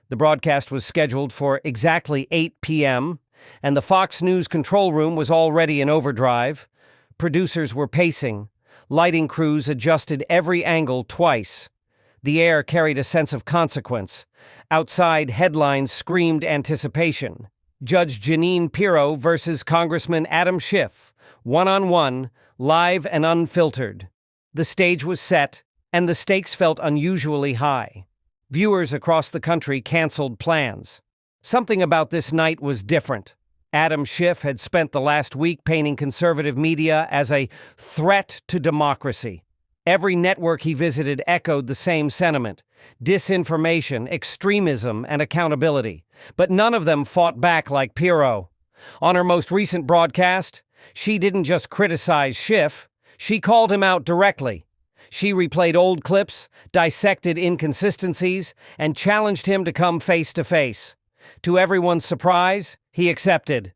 The broadcast was scheduled for exactly 8 p.m., and the Fox News control room was already in overdrive. Producers were pacing. Lighting crews adjusted every angle twice. The air carried a sense of consequence. Outside, headlines screamed anticipation. Judge Jeanine Pirro versus Congressman Adam Schiff, one-on-one, live and unfiltered. The stage was set, and the stakes felt unusually high. Viewers across the country canceled plans. Something about this night was different. Adam Schiff had spent the last week painting conservative media as a threat to democracy. Every network he visited echoed the same sentiment: disinformation, extremism, and accountability. But none of them fought back like Pirro. On her most recent broadcast, she didn't just criticize Schiff, she called him out directly. She replayed old clips, dissected inconsistencies, and challenged him to come face to face. To everyone's surprise, he accepted.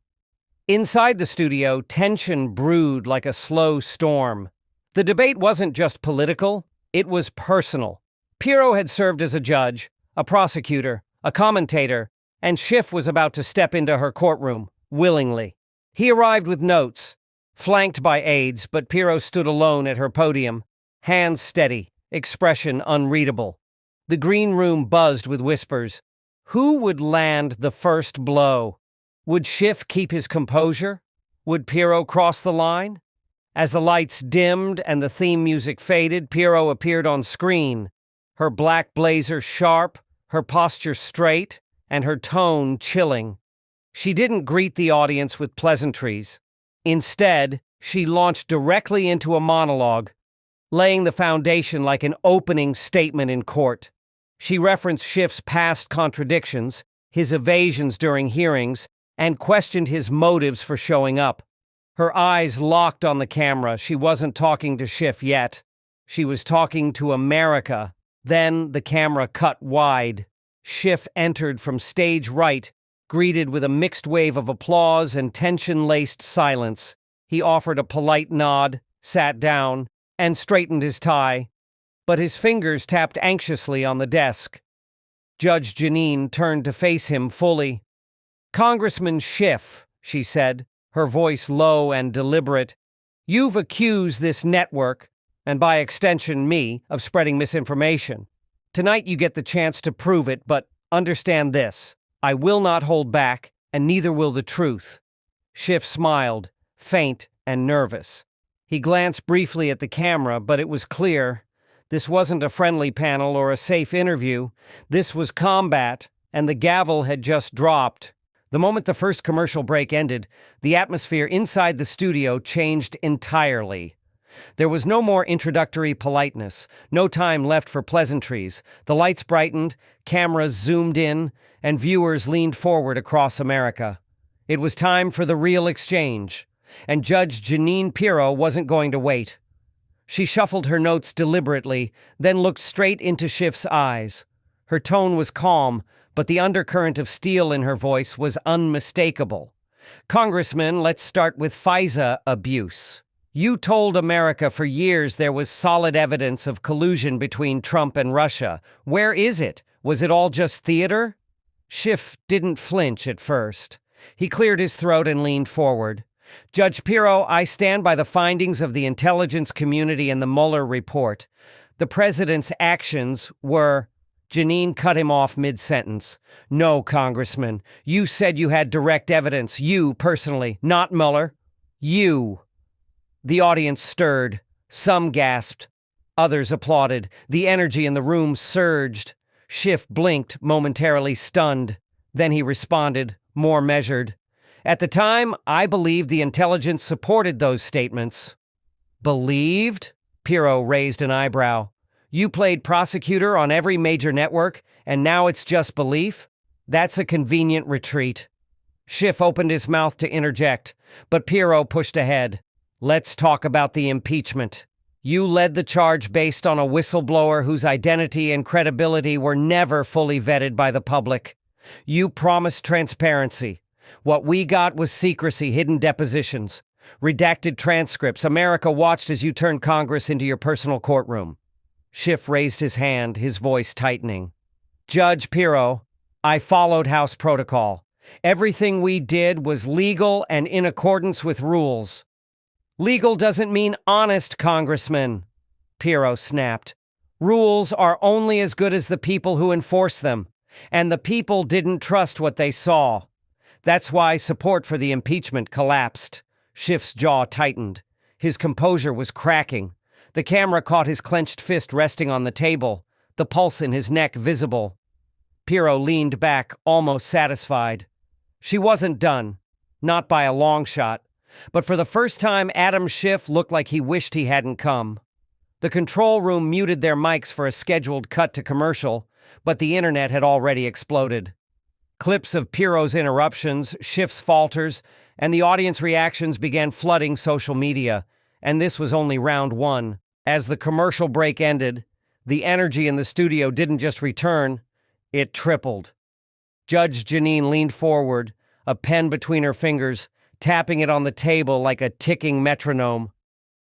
Inside the studio, tension brewed like a slow storm. The debate wasn't just political, it was personal. Pirro had served as a judge, a prosecutor, a commentator, and Schiff was about to step into her courtroom, willingly. He arrived with notes, flanked by aides, but Pirro stood alone at her podium, hands steady, expression unreadable. The green room buzzed with whispers. Who would land the first blow? Would Schiff keep his composure? Would Pirro cross the line? As the lights dimmed and the theme music faded, Pirro appeared on screen, her black blazer sharp, her posture straight, and her tone chilling. She didn't greet the audience with pleasantries. Instead, she launched directly into a monologue, laying the foundation like an opening statement in court. She referenced Schiff's past contradictions, his evasions during hearings, and questioned his motives for showing up. Her eyes locked on the camera. She wasn't talking to Schiff yet. She was talking to America. Then the camera cut wide. Schiff entered from stage right, greeted with a mixed wave of applause and tension-laced silence. He offered a polite nod, sat down, and straightened his tie. But his fingers tapped anxiously on the desk. Judge Jeanine turned to face him fully. "Congressman Schiff," she said, her voice low and deliberate, "you've accused this network, and by extension me, of spreading misinformation. Tonight you get the chance to prove it, but understand this. I will not hold back, and neither will the truth." Schiff smiled, faint and nervous. He glanced briefly at the camera, but it was clear. This wasn't a friendly panel or a safe interview. This was combat, and the gavel had just dropped. The moment the first commercial break ended, the atmosphere inside the studio changed entirely. There was no more introductory politeness, no time left for pleasantries. The lights brightened, cameras zoomed in, and viewers leaned forward across America. It was time for the real exchange, and Judge Jeanine Pirro wasn't going to wait. She shuffled her notes deliberately, then looked straight into Schiff's eyes. Her tone was calm, but the undercurrent of steel in her voice was unmistakable. "Congressman, let's start with FISA abuse. You told America for years there was solid evidence of collusion between Trump and Russia. Where is it? Was it all just theater?" Schiff didn't flinch at first. He cleared his throat and leaned forward. "Judge Pirro, I stand by the findings of the intelligence community and the Mueller report. The president's actions were—" Jeanine cut him off mid-sentence. "No, Congressman. You said you had direct evidence. You, personally. Not Mueller. You." The audience stirred. Some gasped. Others applauded. The energy in the room surged. Schiff blinked, momentarily stunned. Then he responded, more measured. "At the time, I believed the intelligence supported those statements." "Believed?" Pirro raised an eyebrow. "You played prosecutor on every major network, and now it's just belief? That's a convenient retreat." Schiff opened his mouth to interject, but Pirro pushed ahead. "Let's talk about the impeachment. You led the charge based on a whistleblower whose identity and credibility were never fully vetted by the public. You promised transparency. What we got was secrecy, hidden depositions, redacted transcripts. America watched as you turned Congress into your personal courtroom." Schiff raised his hand, his voice tightening. "Judge Pirro, I followed House protocol. Everything we did was legal and in accordance with rules. Legal doesn't mean honest, Congressman, Pirro snapped. Rules are only as good as the people who enforce them, and the people didn't trust what they saw. That's why support for the impeachment collapsed. Schiff's jaw tightened. His composure was cracking. The camera caught his clenched fist resting on the table, the pulse in his neck visible. Pirro leaned back, almost satisfied. She wasn't done, not by a long shot, but for the first time Adam Schiff looked like he wished he hadn't come. The control room muted their mics for a scheduled cut to commercial, but the internet had already exploded. Clips of Pirro's interruptions, Schiff's falters, and the audience reactions began flooding social media, and this was only round one. As the commercial break ended, the energy in the studio didn't just return, it tripled. Judge Jeanine leaned forward, a pen between her fingers, tapping it on the table like a ticking metronome.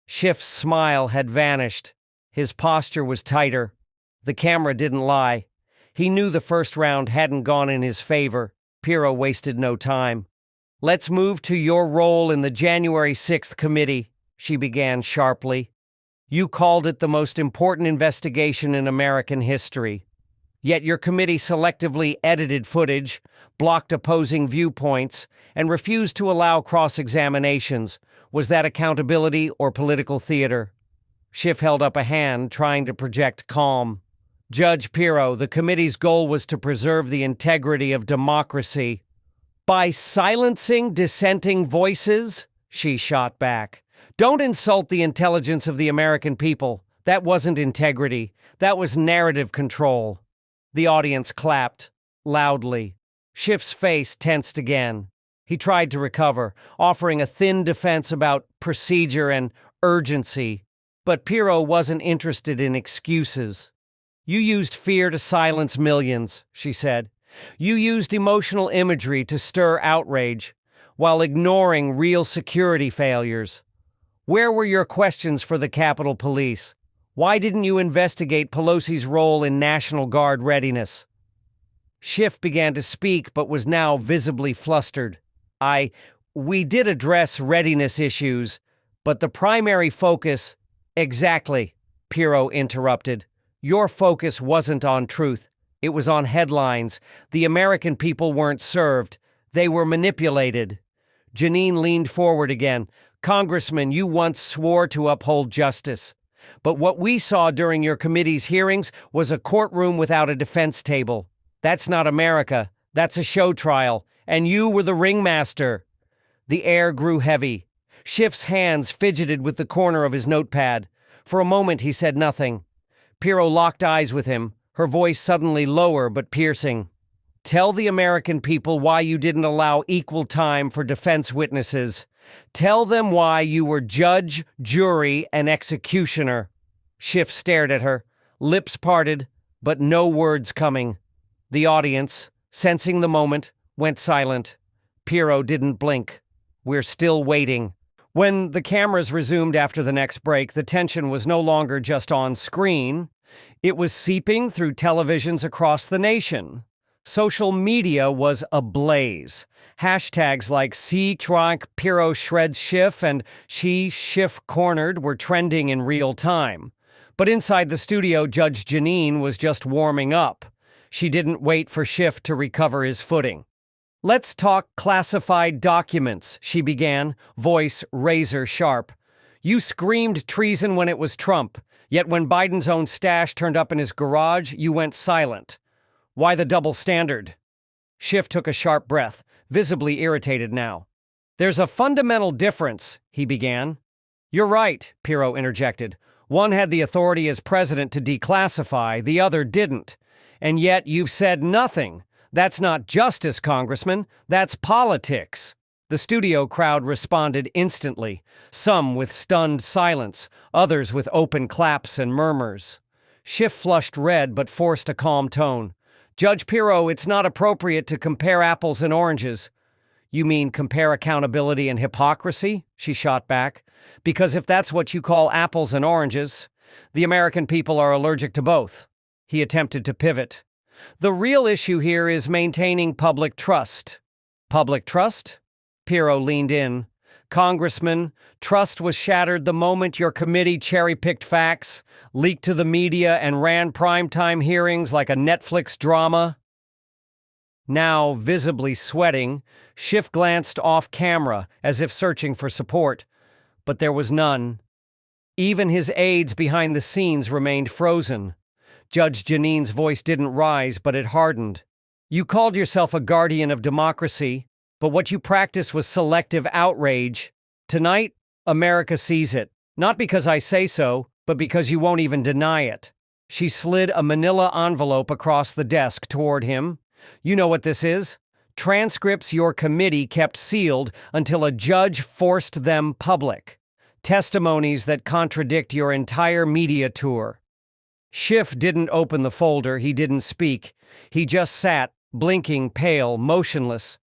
Schiff's smile had vanished. His posture was tighter. The camera didn't lie. He knew the first round hadn't gone in his favor. Pirro wasted no time. "Let's move to your role in the January 6th committee," she began sharply. "You called it the most important investigation in American history. Yet your committee selectively edited footage, blocked opposing viewpoints, and refused to allow cross-examinations. Was that accountability or political theater?" Schiff held up a hand, trying to project calm. "Judge Pirro, the committee's goal was to preserve the integrity of democracy." "By silencing dissenting voices?" she shot back. "Don't insult the intelligence of the American people. That wasn't integrity. That was narrative control." The audience clapped, loudly. Schiff's face tensed again. He tried to recover, offering a thin defense about procedure and urgency. But Pirro wasn't interested in excuses. "You used fear to silence millions," she said. "You used emotional imagery to stir outrage, while ignoring real security failures. Where were your questions for the Capitol Police? Why didn't you investigate Pelosi's role in National Guard readiness?" Schiff began to speak, but was now visibly flustered. We did address readiness issues, but the primary focus—" "Exactly," Pirro interrupted. "Your focus wasn't on truth. It was on headlines. The American people weren't served. They were manipulated." Jeanine leaned forward again. "Congressman, you once swore to uphold justice. But what we saw during your committee's hearings was a courtroom without a defense table. That's not America. That's a show trial. And you were the ringmaster." The air grew heavy. Schiff's hands fidgeted with the corner of his notepad. For a moment he said nothing. Pirro locked eyes with him, her voice suddenly lower but piercing. "Tell the American people why you didn't allow equal time for defense witnesses. Tell them why you were judge, jury, and executioner." Schiff stared at her, lips parted, but no words coming. The audience, sensing the moment, went silent. Pirro didn't blink. "We're still waiting." When the cameras resumed after the next break, the tension was no longer just on screen. It was seeping through televisions across the nation. Social media was ablaze. Hashtags like #Pirro shreds Schiff and Schiff cornered were trending in real time. But inside the studio, Judge Jeanine was just warming up. She didn't wait for Schiff to recover his footing. "Let's talk classified documents," she began, voice razor sharp. "You screamed treason when it was Trump, yet when Biden's own stash turned up in his garage, you went silent. Why the double standard?" Schiff took a sharp breath, visibly irritated now. "There's a fundamental difference," he began. "You're right," Pirro interjected. "One had the authority as president to declassify, the other didn't. And yet you've said nothing. That's not justice, Congressman. That's politics." The studio crowd responded instantly, some with stunned silence, others with open claps and murmurs. Schiff flushed red but forced a calm tone. "Judge Pirro, it's not appropriate to compare apples and oranges." "You mean compare accountability and hypocrisy?" she shot back. "Because if that's what you call apples and oranges, the American people are allergic to both." He attempted to pivot. The real issue here is maintaining public trust. Public trust? Pirro leaned in. Congressman, trust was shattered the moment your committee cherry-picked facts, leaked to the media, and ran primetime hearings like a Netflix drama. Now, visibly sweating, Schiff glanced off camera as if searching for support, but there was none. Even his aides behind the scenes remained frozen. Judge Jeanine's voice didn't rise, but it hardened. You called yourself a guardian of democracy, but what you practiced was selective outrage. Tonight, America sees it. Not because I say so, but because you won't even deny it. She slid a manila envelope across the desk toward him. You know what this is? Transcripts your committee kept sealed until a judge forced them public. Testimonies that contradict your entire media tour. Schiff didn't open the folder, he didn't speak. He just sat, blinking, pale, motionless.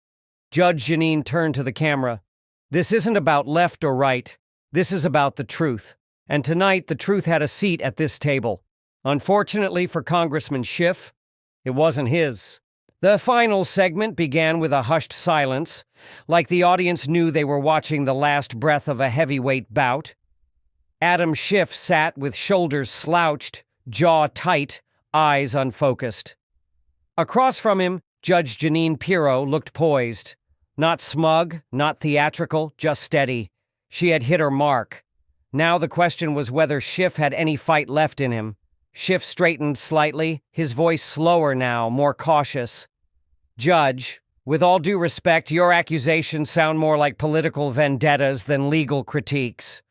Judge Jeanine turned to the camera. This isn't about left or right. This is about the truth. And tonight, the truth had a seat at this table. Unfortunately for Congressman Schiff, it wasn't his. The final segment began with a hushed silence, like the audience knew they were watching the last breath of a heavyweight bout. Adam Schiff sat with shoulders slouched, jaw tight, eyes unfocused. Across from him, Judge Jeanine Pirro looked poised. Not smug, not theatrical, just steady. She had hit her mark. Now the question was whether Schiff had any fight left in him. Schiff straightened slightly, his voice slower now, more cautious. Judge, with all due respect, your accusations sound more like political vendettas than legal critiques.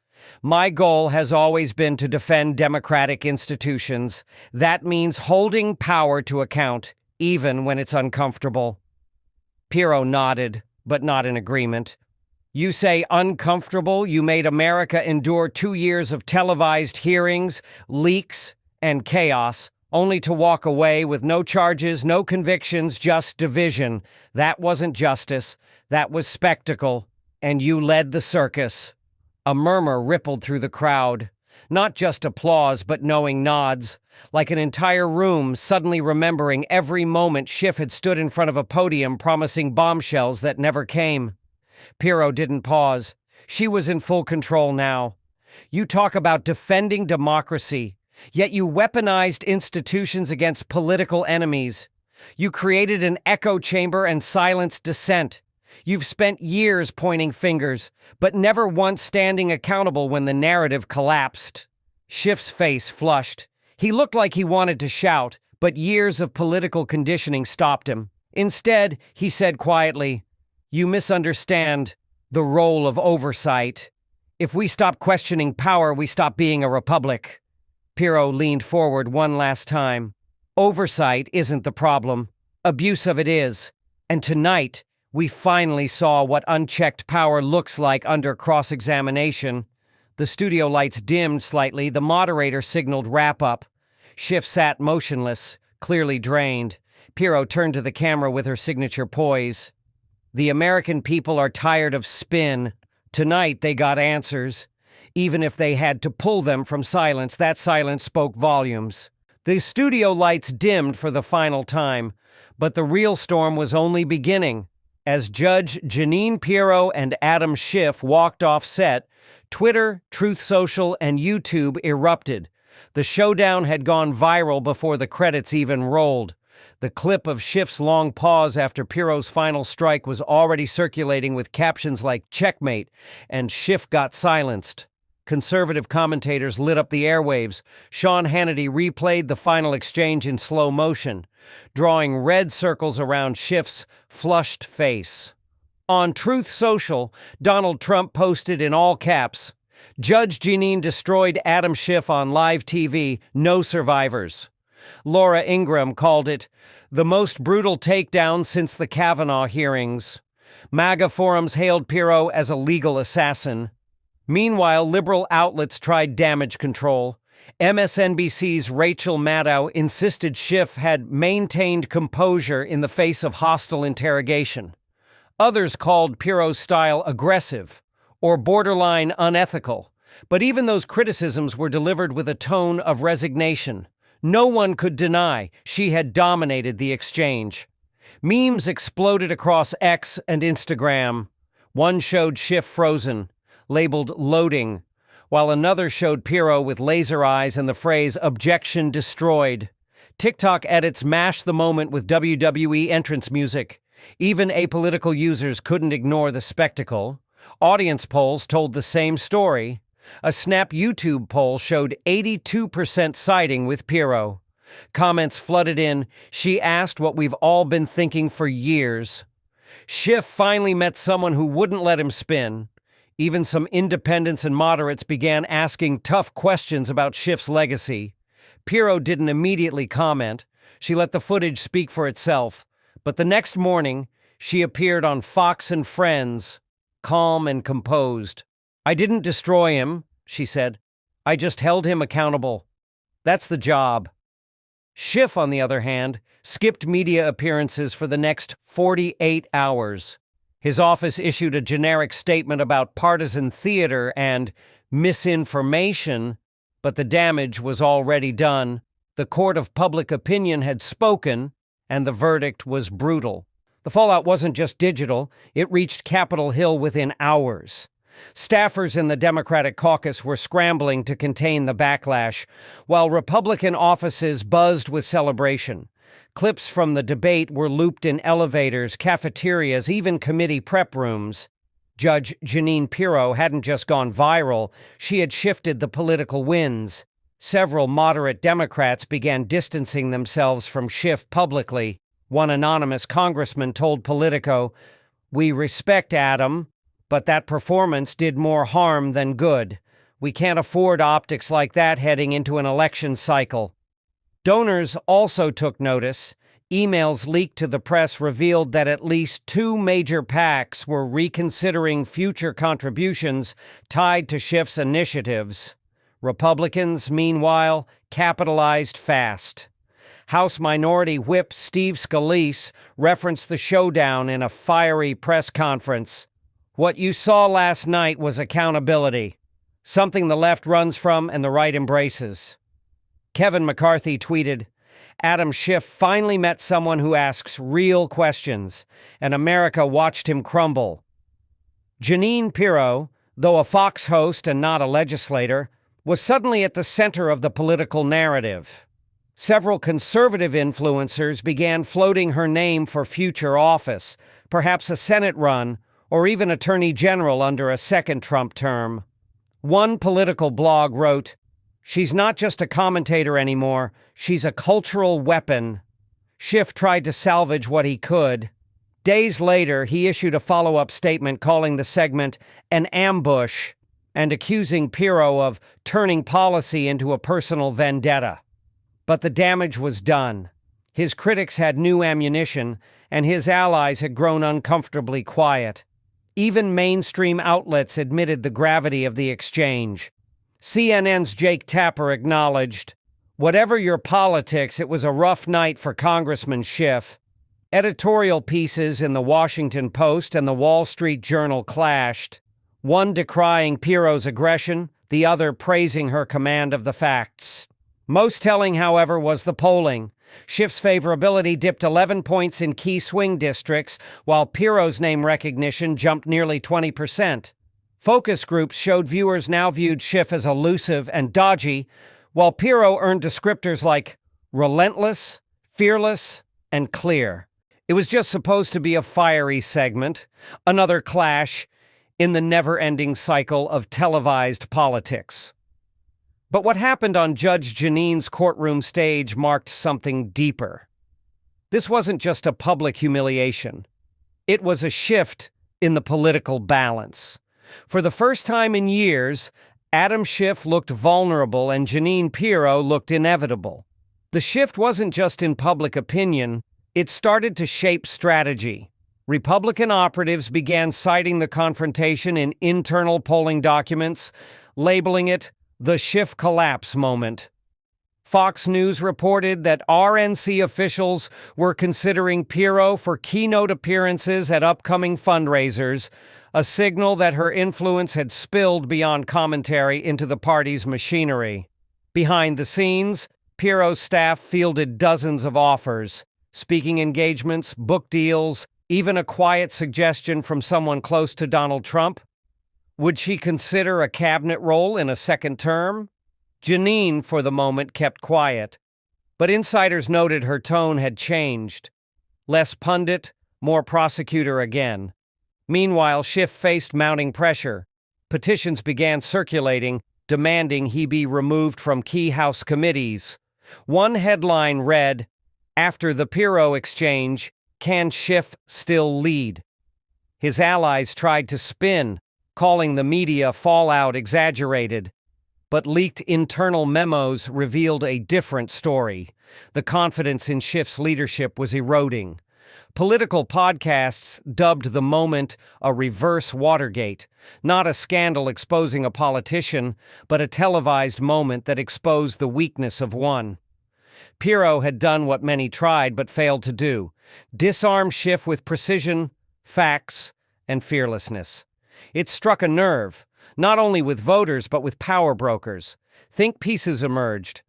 My goal has always been to defend democratic institutions. That means holding power to account, even when it's uncomfortable. Pirro nodded, but not in agreement. You say uncomfortable? You made America endure 2 years of televised hearings, leaks, and chaos, only to walk away with no charges, no convictions, just division. That wasn't justice. That was spectacle. And you led the circus. A murmur rippled through the crowd. Not just applause, but knowing nods. Like an entire room suddenly remembering every moment Schiff had stood in front of a podium promising bombshells that never came. Pirro didn't pause. She was in full control now. You talk about defending democracy, yet you weaponized institutions against political enemies. You created an echo chamber and silenced dissent. You've spent years pointing fingers, but never once standing accountable when the narrative collapsed. Schiff's face flushed. He looked like he wanted to shout, but years of political conditioning stopped him. Instead, he said quietly, "You misunderstand the role of oversight. If we stop questioning power, we stop being a republic." Pirro leaned forward one last time. Oversight isn't the problem. Abuse of it is. And tonight, we finally saw what unchecked power looks like under cross-examination. The studio lights dimmed slightly. The moderator signaled wrap-up. Schiff sat motionless, clearly drained. Pirro turned to the camera with her signature poise. The American people are tired of spin. Tonight they got answers. Even if they had to pull them from silence, that silence spoke volumes. The studio lights dimmed for the final time, but the real storm was only beginning. As Judge Jeanine Pirro and Adam Schiff walked off set, Twitter, Truth Social, and YouTube erupted. The showdown had gone viral before the credits even rolled. The clip of Schiff's long pause after Pirro's final strike was already circulating with captions like "checkmate" and "Schiff got silenced." Conservative commentators lit up the airwaves. Sean Hannity replayed the final exchange in slow motion, drawing red circles around Schiff's flushed face. On Truth Social, Donald Trump posted in all caps, "Judge Jeanine destroyed Adam Schiff on live TV, no survivors." Laura Ingraham called it the most brutal takedown since the Kavanaugh hearings. MAGA forums hailed Pirro as a legal assassin. Meanwhile, liberal outlets tried damage control. MSNBC's Rachel Maddow insisted Schiff had maintained composure in the face of hostile interrogation. Others called Pirro's style aggressive or borderline unethical, but even those criticisms were delivered with a tone of resignation. No one could deny she had dominated the exchange. Memes exploded across X and Instagram. One showed Schiff frozen, labeled loading, while another showed Pirro with laser eyes and the phrase objection destroyed. TikTok edits mashed the moment with WWE entrance music. Even apolitical users couldn't ignore the spectacle. Audience polls told the same story. A Snap YouTube poll showed 82% siding with Pirro. Comments flooded in. She asked what we've all been thinking for years. Schiff finally met someone who wouldn't let him spin. Even some independents and moderates began asking tough questions about Schiff's legacy. Pirro didn't immediately comment. She let the footage speak for itself. But the next morning, she appeared on Fox and Friends, calm and composed. "I didn't destroy him," she said. "I just held him accountable. That's the job." Schiff, on the other hand, skipped media appearances for the next 48 hours. His office issued a generic statement about partisan theater and misinformation, but the damage was already done. The court of public opinion had spoken, and the verdict was brutal. The fallout wasn't just digital, it reached Capitol Hill within hours. Staffers in the Democratic caucus were scrambling to contain the backlash, while Republican offices buzzed with celebration. Clips from the debate were looped in elevators, cafeterias, even committee prep rooms. Judge Jeanine Pirro hadn't just gone viral, she had shifted the political winds. Several moderate Democrats began distancing themselves from Schiff publicly. One anonymous congressman told Politico, "We respect Adam, but that performance did more harm than good. We can't afford optics like that heading into an election cycle." Donors also took notice. Emails leaked to the press revealed that at least 2 major PACs were reconsidering future contributions tied to Schiff's initiatives. Republicans, meanwhile, capitalized fast. House Minority Whip Steve Scalise referenced the showdown in a fiery press conference. "What you saw last night was accountability, something the left runs from and the right embraces." Kevin McCarthy tweeted, "Adam Schiff finally met someone who asks real questions, and America watched him crumble." Jeanine Pirro, though a Fox host and not a legislator, was suddenly at the center of the political narrative. Several conservative influencers began floating her name for future office, perhaps a Senate run, or even Attorney General under a second Trump term. One political blog wrote, "She's not just a commentator anymore, she's a cultural weapon." Schiff tried to salvage what he could. Days later, he issued a follow-up statement calling the segment an ambush and accusing Pirro of turning policy into a personal vendetta. But the damage was done. His critics had new ammunition, and his allies had grown uncomfortably quiet. Even mainstream outlets admitted the gravity of the exchange. CNN's Jake Tapper acknowledged, "Whatever your politics, it was a rough night for Congressman Schiff." Editorial pieces in the Washington Post and the Wall Street Journal clashed, one decrying Pirro's aggression, the other praising her command of the facts. Most telling, however, was the polling. Schiff's favorability dipped 11 points in key swing districts, while Pirro's name recognition jumped nearly 20%. Focus groups showed viewers now viewed Schiff as elusive and dodgy, while Pirro earned descriptors like relentless, fearless, and clear. It was just supposed to be a fiery segment, another clash in the never-ending cycle of televised politics. But what happened on Judge Jeanine's courtroom stage marked something deeper. This wasn't just a public humiliation. It was a shift in the political balance. For the first time in years, Adam Schiff looked vulnerable and Jeanine Pirro looked inevitable. The shift wasn't just in public opinion, it started to shape strategy. Republican operatives began citing the confrontation in internal polling documents, labeling it the Schiff collapse moment. Fox News reported that RNC officials were considering Pirro for keynote appearances at upcoming fundraisers, a signal that her influence had spilled beyond commentary into the party's machinery. Behind the scenes, Pirro's staff fielded dozens of offers, speaking engagements, book deals, even a quiet suggestion from someone close to Donald Trump. Would she consider a cabinet role in a second term? Jeanine, for the moment, kept quiet, but insiders noted her tone had changed. Less pundit, more prosecutor again. Meanwhile, Schiff faced mounting pressure. Petitions began circulating, demanding he be removed from key House committees. One headline read, "After the Pirro exchange, can Schiff still lead?" His allies tried to spin, calling the media fallout exaggerated. But leaked internal memos revealed a different story. The confidence in Schiff's leadership was eroding. Political podcasts dubbed the moment a reverse Watergate, not a scandal exposing a politician, but a televised moment that exposed the weakness of one. Pirro had done what many tried but failed to do: disarm Schiff with precision, facts, and fearlessness. It struck a nerve, not only with voters but with power brokers. Think pieces emerged.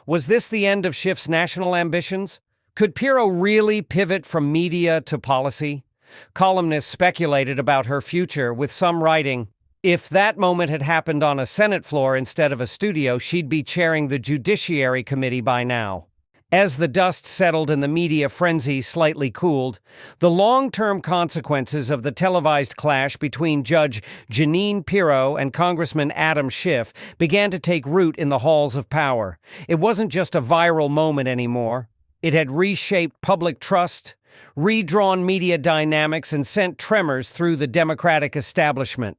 Was this the end of Schiff's national ambitions? Could Pirro really pivot from media to policy? Columnists speculated about her future, with some writing, if that moment had happened on a Senate floor instead of a studio, she'd be chairing the Judiciary Committee by now. As the dust settled and the media frenzy slightly cooled, the long-term consequences of the televised clash between Judge Jeanine Pirro and Congressman Adam Schiff began to take root in the halls of power. It wasn't just a viral moment anymore. It had reshaped public trust, redrawn media dynamics, and sent tremors through the Democratic establishment.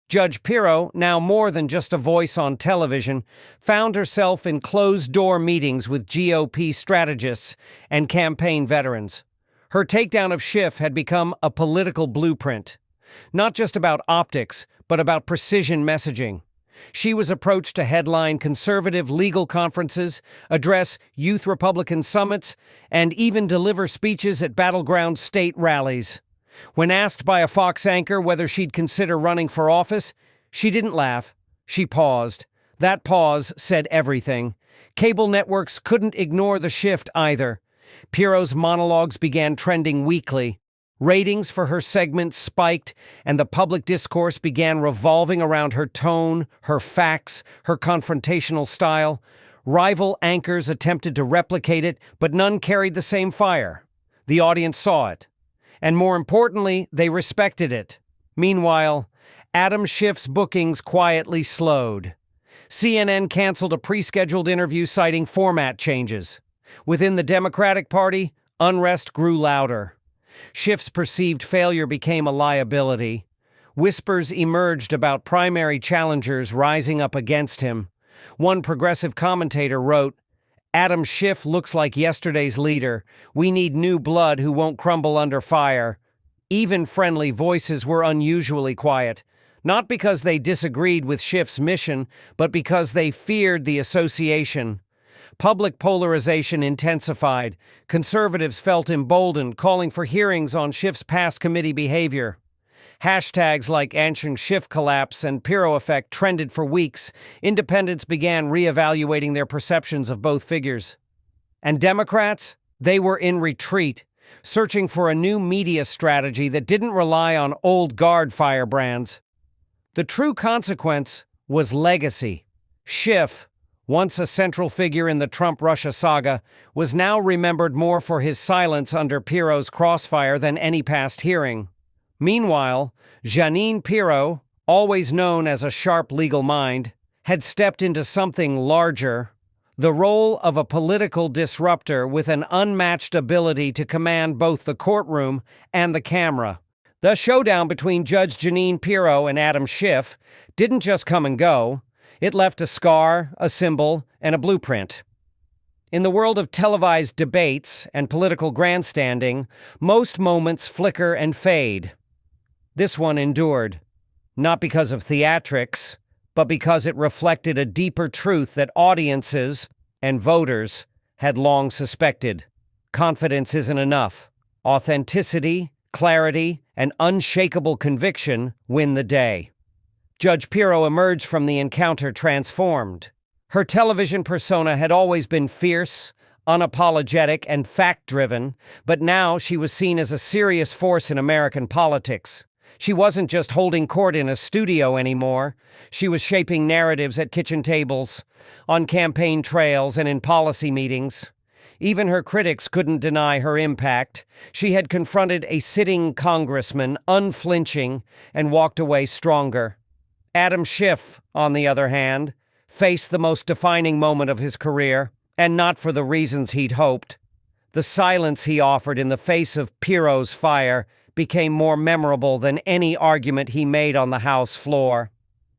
Judge Pirro, now more than just a voice on television, found herself in closed-door meetings with GOP strategists and campaign veterans. Her takedown of Schiff had become a political blueprint, not just about optics, but about precision messaging. She was approached to headline conservative legal conferences, address youth Republican summits, and even deliver speeches at battleground state rallies. When asked by a Fox anchor whether she'd consider running for office, she didn't laugh. She paused. That pause said everything. Cable networks couldn't ignore the shift either. Pirro's monologues began trending weekly. Ratings for her segments spiked, and the public discourse began revolving around her tone, her facts, her confrontational style. Rival anchors attempted to replicate it, but none carried the same fire. The audience saw it. And more importantly, they respected it. Meanwhile, Adam Schiff's bookings quietly slowed. CNN canceled a pre-scheduled interview citing format changes. Within the Democratic Party, unrest grew louder. Schiff's perceived failure became a liability. Whispers emerged about primary challengers rising up against him. One progressive commentator wrote, "Adam Schiff looks like yesterday's leader. We need new blood who won't crumble under fire." Even friendly voices were unusually quiet, not because they disagreed with Schiff's mission, but because they feared the association. Public polarization intensified. Conservatives felt emboldened, calling for hearings on Schiff's past committee behavior. Hashtags like answering Schiff collapse and Pirro effect trended for weeks. Independents began reevaluating their perceptions of both figures. And Democrats? They were in retreat, searching for a new media strategy that didn't rely on old guard firebrands. The true consequence was legacy. Schiff, once a central figure in the Trump-Russia saga, was now remembered more for his silence under Pirro's crossfire than any past hearing. Meanwhile, Jeanine Pirro, always known as a sharp legal mind, had stepped into something larger, the role of a political disruptor with an unmatched ability to command both the courtroom and the camera. The showdown between Judge Jeanine Pirro and Adam Schiff didn't just come and go. It left a scar, a symbol, and a blueprint. In the world of televised debates and political grandstanding, most moments flicker and fade. This one endured, not because of theatrics, but because it reflected a deeper truth that audiences and voters had long suspected. Confidence isn't enough. Authenticity, clarity, and unshakable conviction win the day. Judge Pirro emerged from the encounter transformed. Her television persona had always been fierce, unapologetic, and fact-driven, but now she was seen as a serious force in American politics. She wasn't just holding court in a studio anymore. She was shaping narratives at kitchen tables, on campaign trails, and in policy meetings. Even her critics couldn't deny her impact. She had confronted a sitting congressman, unflinching, and walked away stronger. Adam Schiff, on the other hand, faced the most defining moment of his career, and not for the reasons he'd hoped. The silence he offered in the face of Pirro's fire became more memorable than any argument he made on the House floor.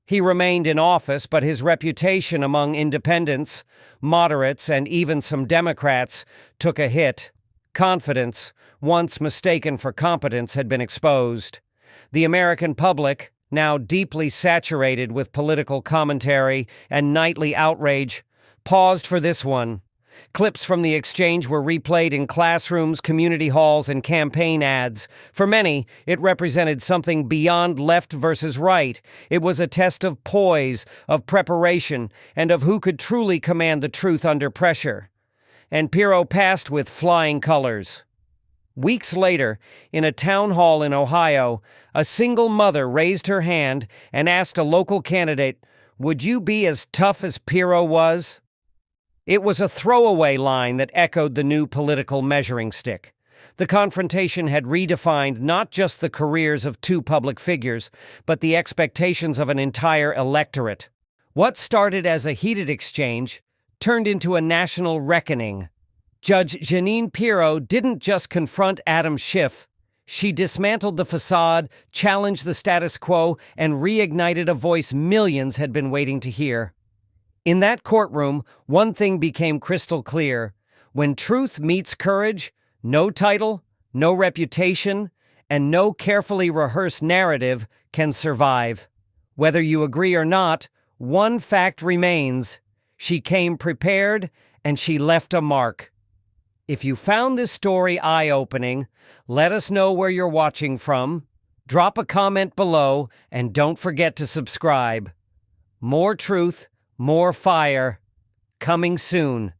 He remained in office, but his reputation among independents, moderates, and even some Democrats took a hit. Confidence, once mistaken for competence, had been exposed. The American public, now deeply saturated with political commentary and nightly outrage, paused for this one. Clips from the exchange were replayed in classrooms, community halls, and campaign ads. For many, it represented something beyond left versus right. It was a test of poise, of preparation, and of who could truly command the truth under pressure. And Pirro passed with flying colors. Weeks later, in a town hall in Ohio, a single mother raised her hand and asked a local candidate, "Would you be as tough as Pirro was?" It was a throwaway line that echoed the new political measuring stick. The confrontation had redefined not just the careers of two public figures, but the expectations of an entire electorate. What started as a heated exchange turned into a national reckoning. Judge Jeanine Pirro didn't just confront Adam Schiff. She dismantled the facade, challenged the status quo, and reignited a voice millions had been waiting to hear. In that courtroom, one thing became crystal clear. When truth meets courage, no title, no reputation, and no carefully rehearsed narrative can survive. Whether you agree or not, one fact remains. She came prepared, and she left a mark. If you found this story eye-opening, let us know where you're watching from. Drop a comment below, and don't forget to subscribe. More truth, more fire, coming soon.